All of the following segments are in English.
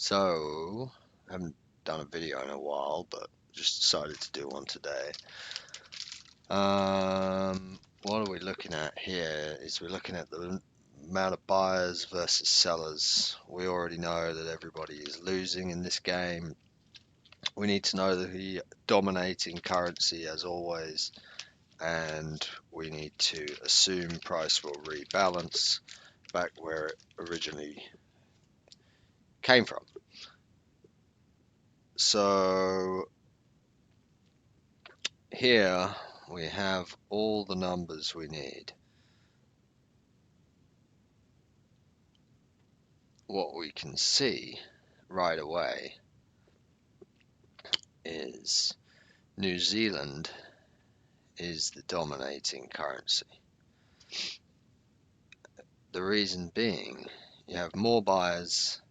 So, I haven't done a video in a while, but just decided to do one today. What are we looking at here is we're looking at the amount of buyers versus sellers. We already know that everybody is losing in this game. We need to know the dominating currency as always, and we need to assume price will rebalance back where it originally came from. So here we have all the numbers we need. What we can see right away is New Zealand is the dominating currency. The reason being, you have more buyers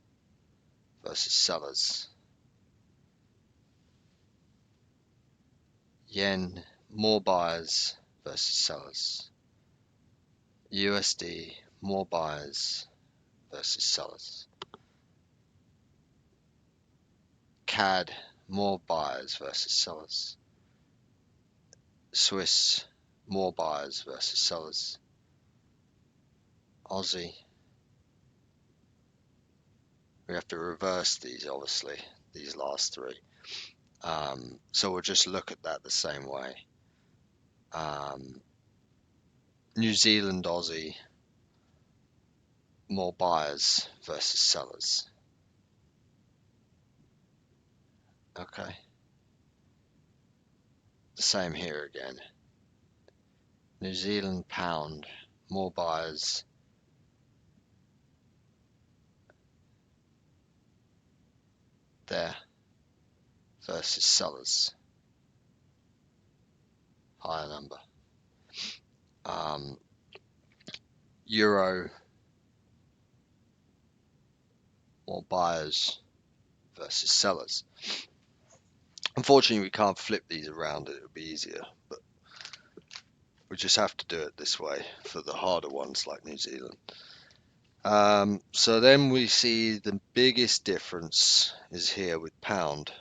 versus sellers. Yen, more buyers versus sellers. USD, more buyers versus sellers. CAD, more buyers versus sellers. Swiss, more buyers versus sellers. Aussie, we have to reverse these, obviously, these last three. So we'll just look at that the same way. New Zealand, Aussie, more buyers versus sellers. Okay. The same here again. New Zealand pound, more buyers. There. Versus sellers. Higher number. Euro, more buyers versus sellers. Unfortunately, we can't flip these around. It would be easier, but we just have to do it this way for the harder ones like New Zealand. So then we see the biggest difference is here with pound.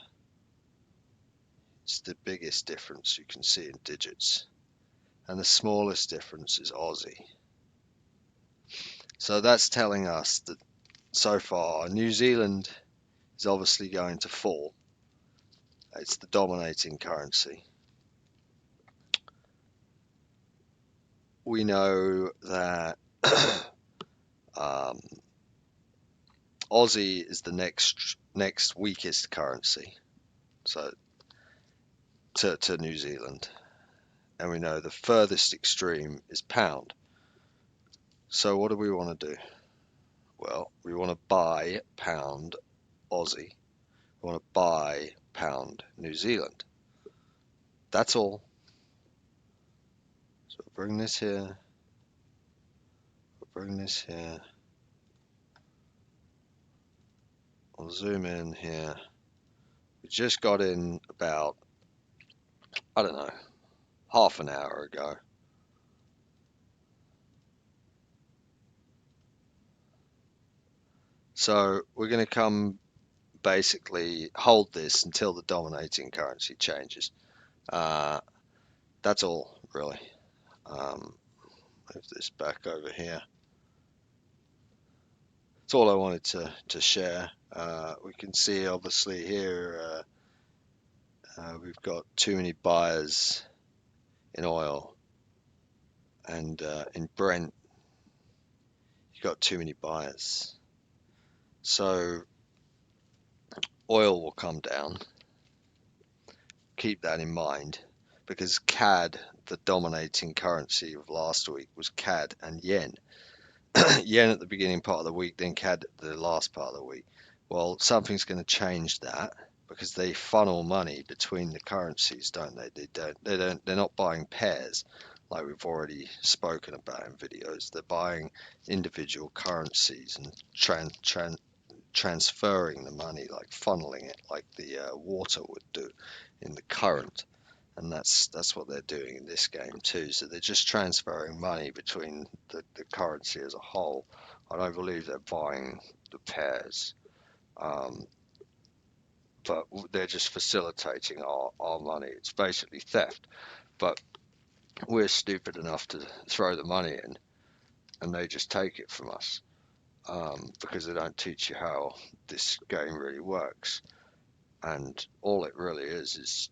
It's the biggest difference you can see in digits. And the smallest difference is Aussie. So that's telling us that so far New Zealand is obviously going to fall. It's the dominating currency. We know that Aussie is the next weakest currency, so to New Zealand, and we know the furthest extreme is pound. So what do we want to do? Well, we want to buy pound Aussie. We want to buy pound New Zealand. That's all. So we'll bring this here. We'll bring this here. We'll zoom in here. We just got in about, I don't know, half an hour ago. So we're going to come basically hold this until the dominating currency changes. That's all, really. Move this back over here. That's all I wanted to share. We can see obviously here we've got too many buyers in oil, and in Brent you've got too many buyers. So oil will come down. Keep that in mind, because CAD, the dominating currency of last week, was CAD and yen. Yen at the beginning part of the week, then CAD at the last part of the week. Well, something's going to change that, because they funnel money between the currencies, don't they? They're not buying pairs like we've already spoken about in videos. They're buying individual currencies and transferring the money, like funneling it, like the water would do in the current. And that's what they're doing in this game too. So they're just transferring money between the currency as a whole. I don't believe they're buying the pairs. Um, but they're just facilitating our money. It's basically theft. But we're stupid enough to throw the money in, and they just take it from us, because they don't teach you how this game really works. And all it really is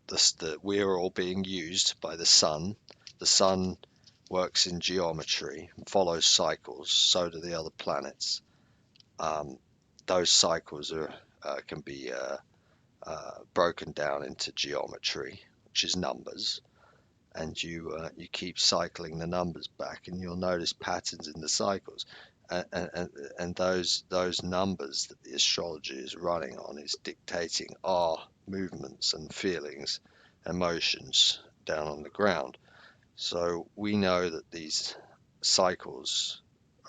this, that we're all being used by the sun. The sun works in geometry and follows cycles. So do the other planets. Um, those cycles can be broken down into geometry, which is numbers, and you keep cycling the numbers back, and you'll notice patterns in the cycles, and those numbers that the astrology is running on is dictating our movements and feelings, emotions down on the ground. So we know that these cycles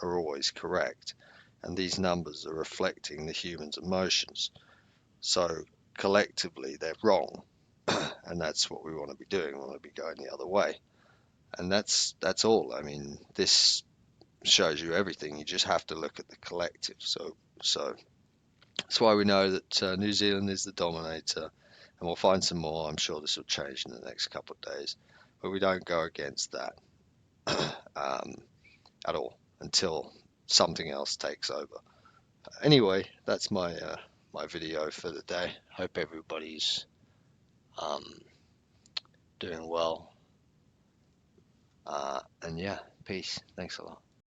are always correct, and these numbers are reflecting the human's emotions. So collectively, they're wrong, and that's what we want to be doing. We want to be going the other way, and that's all. I mean, this shows you everything. You just have to look at the collective. So that's why we know that New Zealand is the dominator, and we'll find some more. I'm sure this will change in the next couple of days, but we don't go against that um, at all until something else takes over. Anyway, that's my video for the day. Hope everybody's um, doing well. And yeah, peace. Thanks a lot.